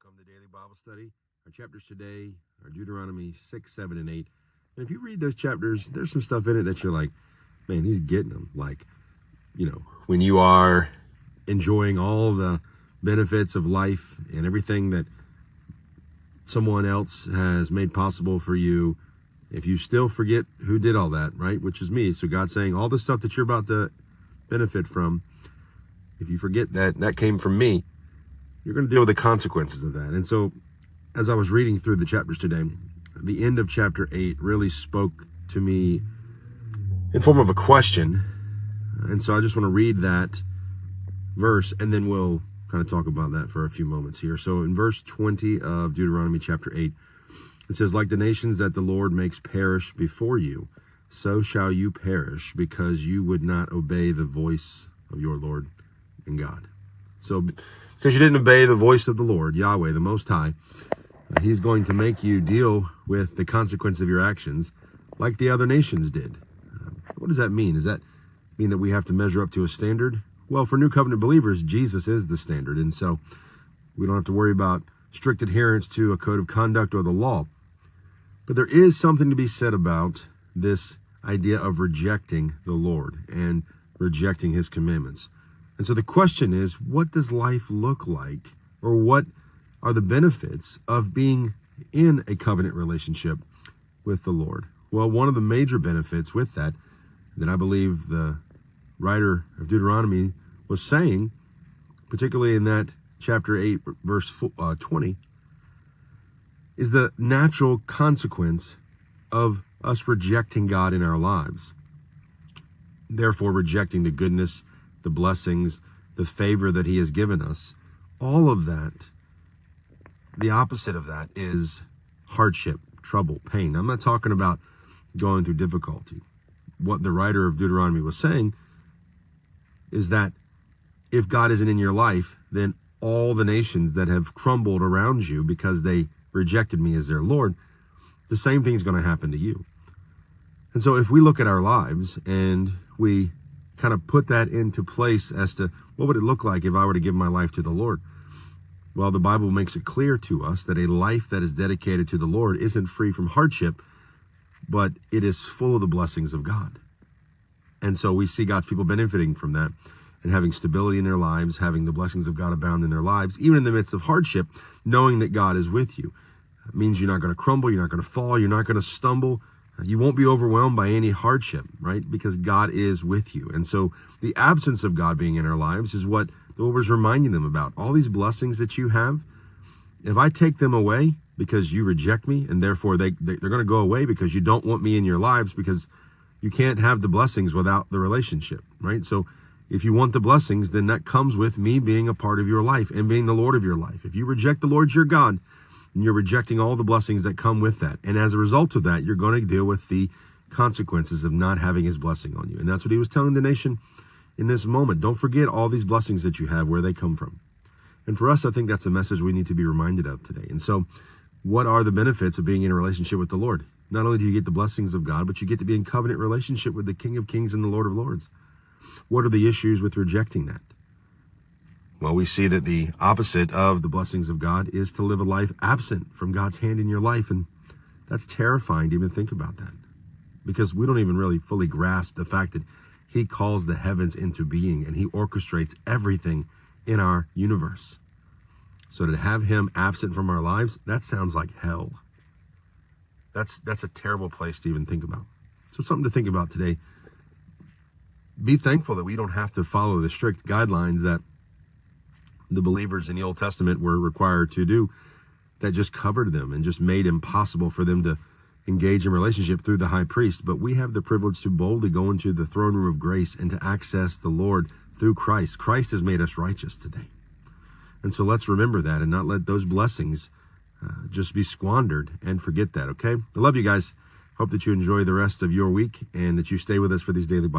Welcome to Daily Bible Study. Our chapters today are Deuteronomy 6, 7, and 8. And if you read those chapters, there's some stuff in it that you're like, man, he's getting them. Like, when you are enjoying all the benefits of life and everything that someone else has made possible for you, if you still forget who did all that, right, which is me. So God's saying all the stuff that you're about to benefit from, if you forget that came from me, you're going to deal with the consequences of that. And so as I was reading through the chapters today, the end of chapter 8 really spoke to me in form of a question. And so I just want to read that verse, and then we'll kind of talk about that for a few moments here. So in verse 20 of Deuteronomy chapter 8, it says, like the nations that the Lord makes perish before you, so shall you perish, because you would not obey the voice of your Lord and God. So because you didn't obey the voice of the Lord, Yahweh, the Most High, he's going to make you deal with the consequence of your actions like the other nations did. What does that mean? Does that mean that we have to measure up to a standard? Well, for New Covenant believers, Jesus is the standard. And so we don't have to worry about strict adherence to a code of conduct or the law. But there is something to be said about this idea of rejecting the Lord and rejecting his commandments. And so the question is, what does life look like, or what are the benefits of being in a covenant relationship with the Lord? Well, one of the major benefits with that I believe the writer of Deuteronomy was saying, particularly in that chapter 8, verse 20, is the natural consequence of us rejecting God in our lives. Therefore, rejecting the goodness, the blessings, the favor that he has given us, all of that, the opposite of that is hardship, trouble, pain. I'm not talking about going through difficulty. What the writer of Deuteronomy was saying is that if God isn't in your life, then all the nations that have crumbled around you because they rejected me as their Lord, the same thing is going to happen to you. And so if we look at our lives and we kind of put that into place as to what would it look like if I were to give my life to the Lord? Well, the Bible makes it clear to us that a life that is dedicated to the Lord isn't free from hardship, but it is full of the blessings of God. And so we see God's people benefiting from that and having stability in their lives, having the blessings of God abound in their lives, even in the midst of hardship, knowing that God is with you. It means you're not going to crumble, you're not going to fall, you're not going to stumble. You won't be overwhelmed by any hardship, right? Because God is with you. And so the absence of God being in our lives is what the Lord was reminding them about. All these blessings that you have, if I take them away because you reject me, and therefore they're going to go away because you don't want me in your lives, because you can't have the blessings without the relationship, right? So if you want the blessings, then that comes with me being a part of your life and being the Lord of your life. If you reject the Lord your God, and you're rejecting all the blessings that come with that. And as a result of that, you're going to deal with the consequences of not having his blessing on you. And that's what he was telling the nation in this moment. Don't forget all these blessings that you have, where they come from. And for us, I think that's a message we need to be reminded of today. And so what are the benefits of being in a relationship with the Lord? Not only do you get the blessings of God, but you get to be in covenant relationship with the King of Kings and the Lord of Lords. What are the issues with rejecting that? Well, we see that the opposite of the blessings of God is to live a life absent from God's hand in your life. And that's terrifying to even think about that, because we don't even really fully grasp the fact that he calls the heavens into being and he orchestrates everything in our universe. So to have him absent from our lives, that sounds like hell. That's a terrible place to even think about. So something to think about today. Be thankful that we don't have to follow the strict guidelines that the believers in the Old Testament were required to do, that just covered them and just made impossible for them to engage in relationship through the high priest. But we have the privilege to boldly go into the throne room of grace and to access the Lord through Christ. Christ has made us righteous today. And so let's remember that and not let those blessings just be squandered and forget that, okay? I love you guys. Hope that you enjoy the rest of your week and that you stay with us for these daily Bible